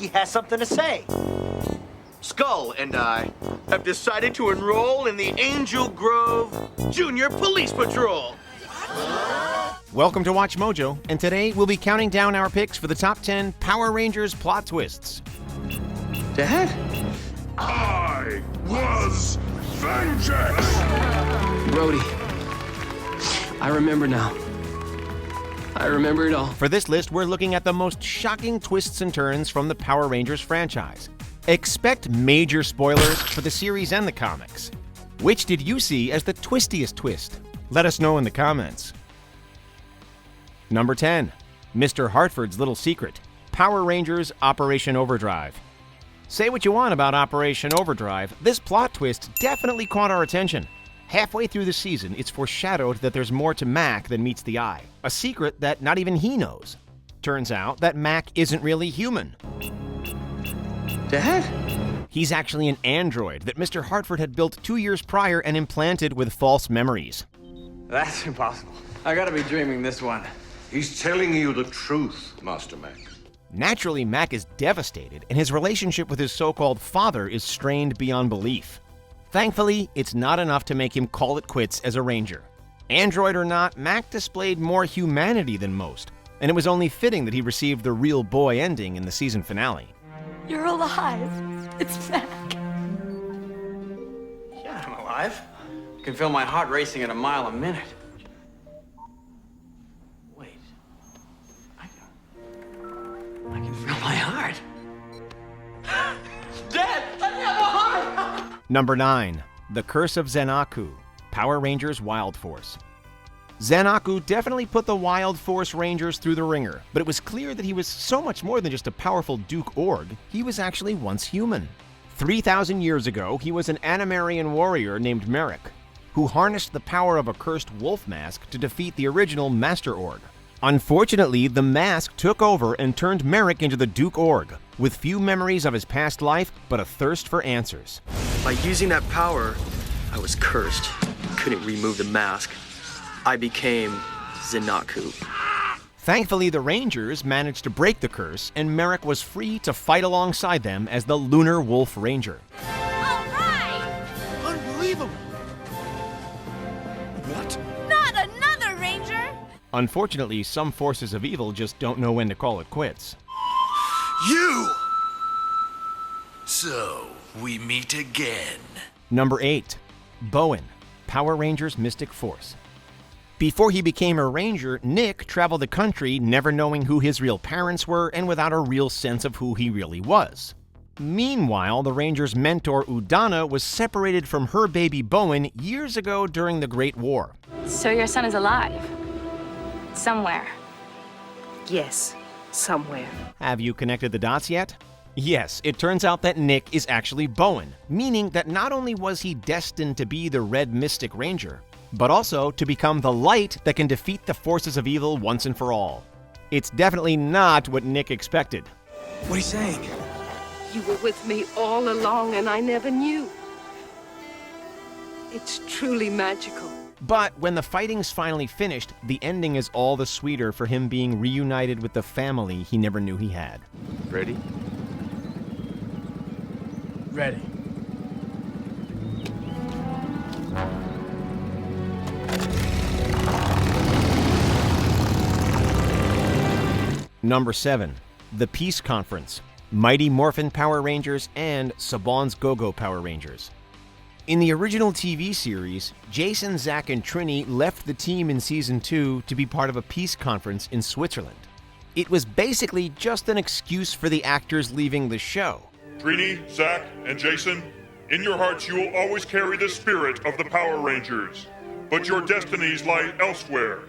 he has something to say. Skull and I have decided to enroll in the Angel Grove Junior Police Patrol. Welcome to Watch Mojo, and today we'll be counting down our picks for the top 10 Power Rangers plot twists. Dad? I was vengeance! Brody, I remember now. I remember it all. For this list, we're looking at the most shocking twists and turns from the Power Rangers franchise. Expect major spoilers for the series and the comics. Which did you see as the twistiest twist? Let us know in the comments. Number 10. Mr. Hartford's Little Secret. Power Rangers Operation Overdrive. Say what you want about Operation Overdrive, this plot twist definitely caught our attention. Halfway through the season, it's foreshadowed that there's more to Mac than meets the eye. A secret that not even he knows. Turns out that Mac isn't really human. Dad? He's actually an android that Mr. Hartford had built 2 years prior and implanted with false memories. That's impossible. I gotta be dreaming this one. He's telling you the truth, Master Mac. Naturally, Mac is devastated, and his relationship with his so-called father is strained beyond belief. Thankfully, it's not enough to make him call it quits as a Ranger. Android or not, Mac displayed more humanity than most, and it was only fitting that he received the real boy ending in the season finale. You're alive. It's Mac. Yeah, I'm alive. I can feel my heart racing at a mile a minute. Wait. I can feel my heart. Dad, I have a heart! Number 9. The Curse of Zen-aku. Power Rangers Wild Force. Zen-aku definitely put the Wild Force Rangers through the ringer, but it was clear that he was so much more than just a powerful Duke Org. He was actually once human. 3,000 years ago, he was an Animarian warrior named Merrick, who harnessed the power of a cursed wolf mask to defeat the original Master Org. Unfortunately, the mask took over and turned Merrick into the Duke Org, with few memories of his past life, but a thirst for answers. By using that power, I was cursed. Couldn't remove the mask. I became zen-aku. Thankfully, the Rangers managed to break the curse, and Merrick was free to fight alongside them as the Lunar Wolf Ranger. All right! Unbelievable! What? Not another Ranger! Unfortunately, some forces of evil just don't know when to call it quits. You! So, we meet again. Number 8. Bowen, Power Rangers Mystic Force. Before he became a Ranger, Nick traveled the country never knowing who his real parents were and without a real sense of who he really was. Meanwhile, the Rangers' mentor Udana was separated from her baby Bowen years ago during the Great War. So your son is alive? Somewhere? Yes, somewhere. Have you connected the dots yet? Yes, it turns out that Nick is actually Bowen, meaning that not only was he destined to be the Red Mystic Ranger, but also to become the light that can defeat the forces of evil once and for all. It's definitely not what Nick expected. What are you saying? You were with me all along and I never knew. It's truly magical. But when the fighting's finally finished, the ending is all the sweeter for him being reunited with the family he never knew he had. Ready? Ready. Number 7. The Peace Conference. Mighty Morphin Power Rangers and Saban's Go-Go Power Rangers. In the original TV series, Jason, Zach, and Trini left the team in Season 2 to be part of a peace conference in Switzerland. It was basically just an excuse for the actors leaving the show. Trini, Zach, and Jason, in your hearts you will always carry the spirit of the Power Rangers. But your destinies lie elsewhere.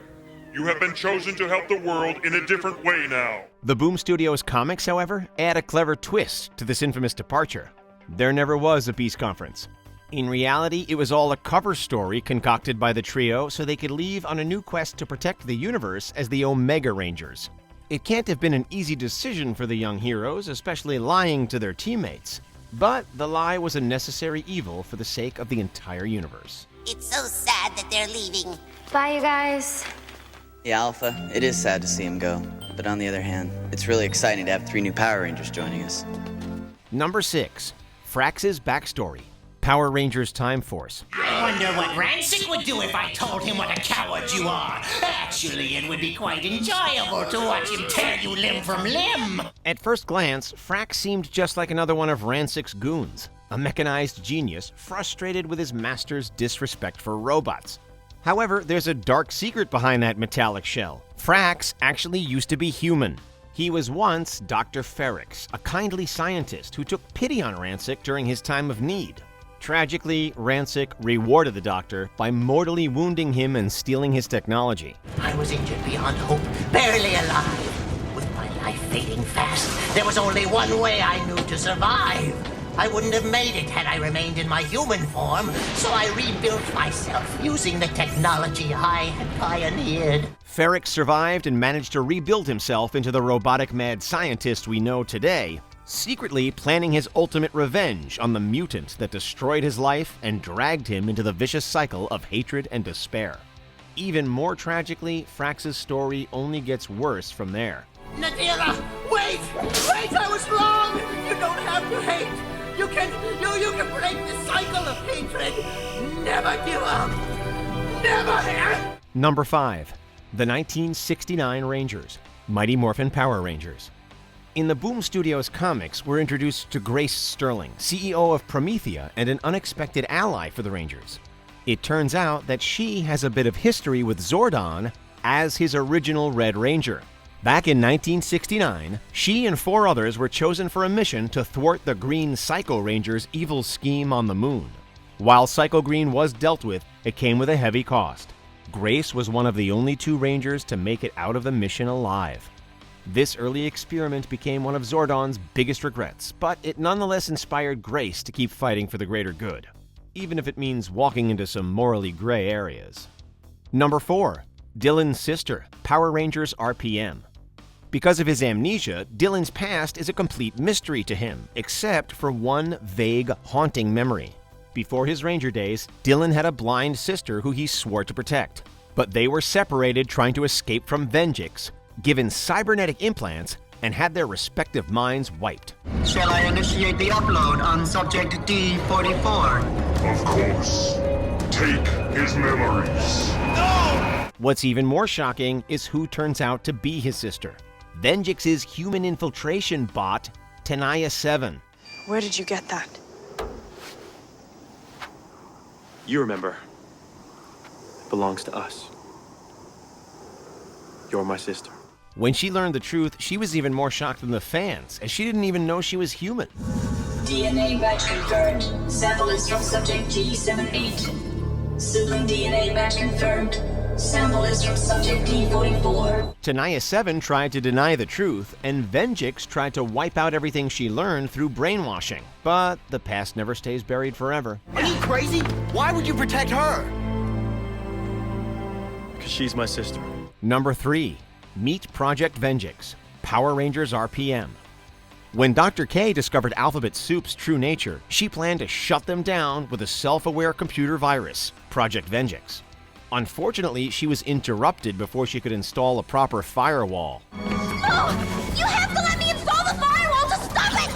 You have been chosen to help the world in a different way now. The Boom Studios comics, however, add a clever twist to this infamous departure. There never was a peace conference. In reality, it was all a cover story concocted by the trio so they could leave on a new quest to protect the universe as the Omega Rangers. It can't have been an easy decision for the young heroes, especially lying to their teammates. But the lie was a necessary evil for the sake of the entire universe. It's so sad that they're leaving. Bye, you guys. Yeah, Alpha, it is sad to see him go. But on the other hand, it's really exciting to have 3 new Power Rangers joining us. Number 6. Frax's backstory. Power Rangers Time Force. I wonder what Rancic would do if I told him what a coward you are. Actually, it would be quite enjoyable to watch him tear you limb from limb. At first glance, Frax seemed just like another one of Rancic's goons, a mechanized genius frustrated with his master's disrespect for robots. However, there's a dark secret behind that metallic shell. Frax actually used to be human. He was once Dr. Frax, a kindly scientist who took pity on Rancic during his time of need. Tragically, Rancic rewarded the doctor by mortally wounding him and stealing his technology. I was injured beyond hope, barely alive. With my life fading fast, there was only one way I knew to survive. I wouldn't have made it had I remained in my human form, so I rebuilt myself using the technology I had pioneered. Frax survived and managed to rebuild himself into the robotic mad scientist we know today, secretly planning his ultimate revenge on the mutant that destroyed his life and dragged him into the vicious cycle of hatred and despair. Even more tragically, Frax's story only gets worse from there. Nadira, wait! Wait, I was wrong! You don't have to hate! You can break the cycle of hatred! Never give up! Never! Number 5. The 1969 Rangers, Mighty Morphin Power Rangers. In the Boom Studios comics, we're introduced to Grace Sterling, CEO of Promethea and an unexpected ally for the Rangers. It turns out that she has a bit of history with Zordon as his original Red Ranger. Back in 1969, she and 4 others were chosen for a mission to thwart the Green Psycho Rangers' evil scheme on the moon. While Psycho Green was dealt with, it came with a heavy cost. Grace was one of the only 2 Rangers to make it out of the mission alive. This early experiment became one of Zordon's biggest regrets, but it nonetheless inspired Grace to keep fighting for the greater good, even if it means walking into some morally gray areas. Number 4. Dillon's sister, Power Rangers RPM. Because of his amnesia, Dillon's past is a complete mystery to him, except for one vague, haunting memory. Before his Ranger days, Dillon had a blind sister who he swore to protect, but they were separated trying to escape from Venjix, given cybernetic implants, and had their respective minds wiped. Shall I initiate the upload on subject D44? Of course. Take his memories. No! What's even more shocking is who turns out to be his sister. Venjix's human infiltration bot, Tenaya 7. Where did you get that? You remember. It belongs to us. You're my sister. When she learned the truth, she was even more shocked than the fans, as she didn't even know she was human. DNA match confirmed. Sample is from subject G78. Sibling DNA match confirmed. Sample is from subject D44. Tenaya 7 tried to deny the truth, and Venjix tried to wipe out everything she learned through brainwashing. But the past never stays buried forever. Are you crazy? Why would you protect her? Because she's my sister. Number 3. Meet Project Venjix, Power Rangers RPM. When Dr. K discovered Alphabet Soup's true nature, she planned to shut them down with a self-aware computer virus, Project Venjix. Unfortunately, she was interrupted before she could install a proper firewall. No! You have to let me install the firewall to stop it!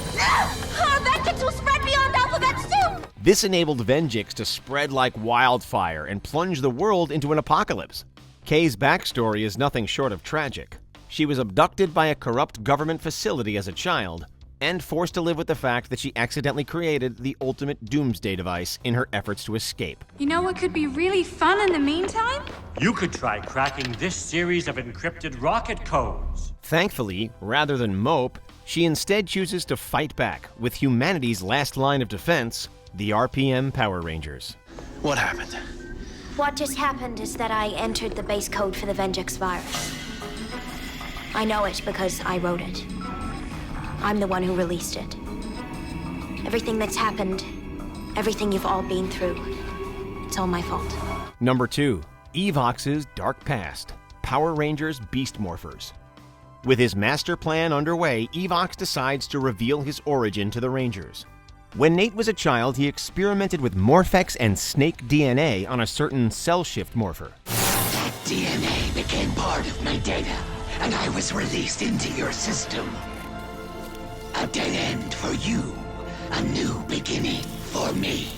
Venjix will spread beyond Alphabet Soup! This enabled Venjix to spread like wildfire and plunge the world into an apocalypse. Kay's backstory is nothing short of tragic. She was abducted by a corrupt government facility as a child and forced to live with the fact that she accidentally created the ultimate doomsday device in her efforts to escape. You know what could be really fun in the meantime? You could try cracking this series of encrypted rocket codes. Thankfully, rather than mope, she instead chooses to fight back with humanity's last line of defense, the RPM Power Rangers. What happened? What just happened is that I entered the base code for the Venjix virus. I know it because I wrote it. I'm the one who released it. Everything that's happened, everything you've all been through, it's all my fault. Number 2. Evox's Dark Past, Power Rangers Beast Morphers. With his master plan underway, Evox decides to reveal his origin to the Rangers. When Nate was a child, he experimented with Morphex and Snake DNA on a certain cell shift morpher. That DNA became part of my data. and I was released into your system. A dead end for you, a new beginning for me.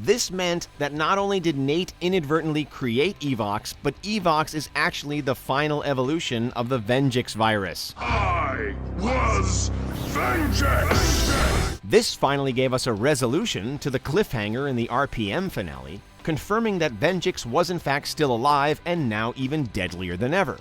This meant that not only did Nate inadvertently create Evox, but Evox is actually the final evolution of the Venjix virus. I was Venjix! This finally gave us a resolution to the cliffhanger in the RPM finale, confirming that Venjix was in fact still alive and now even deadlier than ever.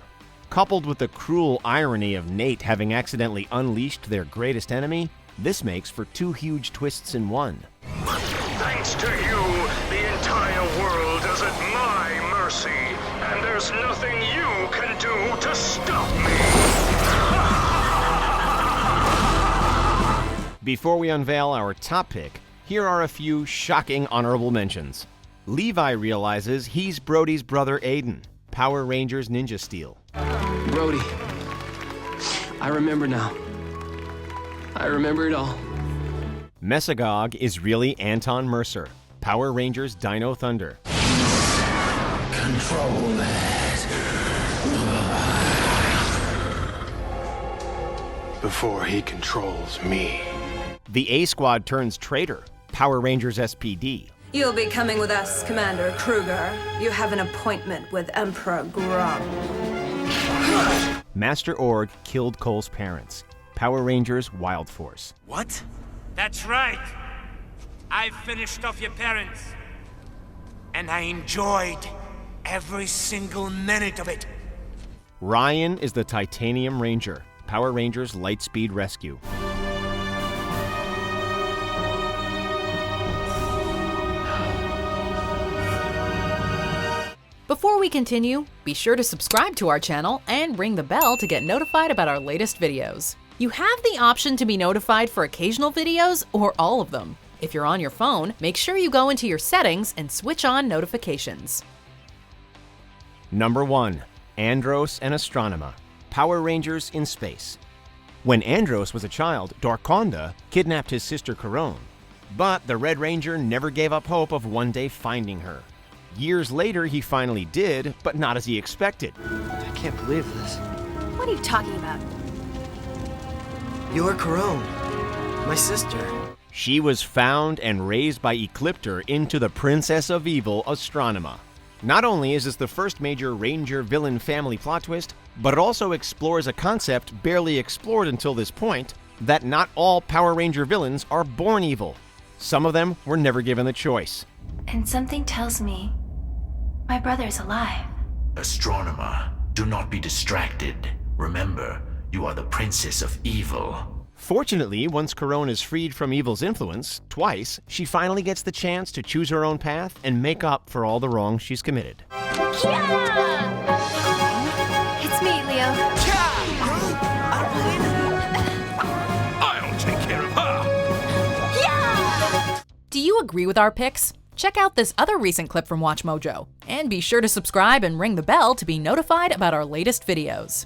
Coupled with the cruel irony of Nate having accidentally unleashed their greatest enemy, this makes for two huge twists in one. Thanks to you, the entire world is at my mercy, and there's nothing you can do to stop me. Before we unveil our top pick, here are a few shocking honorable mentions. Levi realizes he's Brody's brother Aiden, Power Rangers Ninja Steel. Brody, I remember now. I remember it all. Mesagog is really Anton Mercer, Power Rangers Dino Thunder. Control that. Before he controls me. The A-Squad turns traitor, Power Rangers SPD. You'll be coming with us, Commander Kruger. You have an appointment with Emperor Grom. Master Org killed Cole's parents, Power Rangers Wild Force. What? That's right. I finished off your parents. And I enjoyed every single minute of it. Ryan is the Titanium Ranger, Power Rangers Lightspeed Rescue. Before we continue, be sure to subscribe to our channel and ring the bell to get notified about our latest videos. You have the option to be notified for occasional videos or all of them. If you're on your phone, make sure you go into your settings and switch on notifications. Number 1. Andros and Astronema, Power Rangers in Space. When Andros was a child, Darkonda kidnapped his sister Corone. But the Red Ranger never gave up hope of one day finding her. Years later, he finally did, but not as he expected. I can't believe this. What are you talking about? You're Corone, my sister. She was found and raised by Ecliptor into the Princess of Evil, Astronema. Not only is this the first major Ranger villain family plot twist, but it also explores a concept barely explored until this point, that not all Power Ranger villains are born evil. Some of them were never given the choice. And something tells me my brother's alive. Astronema, do not be distracted. Remember, you are the Princess of Evil. Fortunately, once Corone is freed from evil's influence, twice, she finally gets the chance to choose her own path and make up for all the wrongs she's committed. Yeah! It's me, Leo. I'll take care of her. Yeah! Do you agree with our picks? Check out this other recent clip from WatchMojo, and be sure to subscribe and ring the bell to be notified about our latest videos.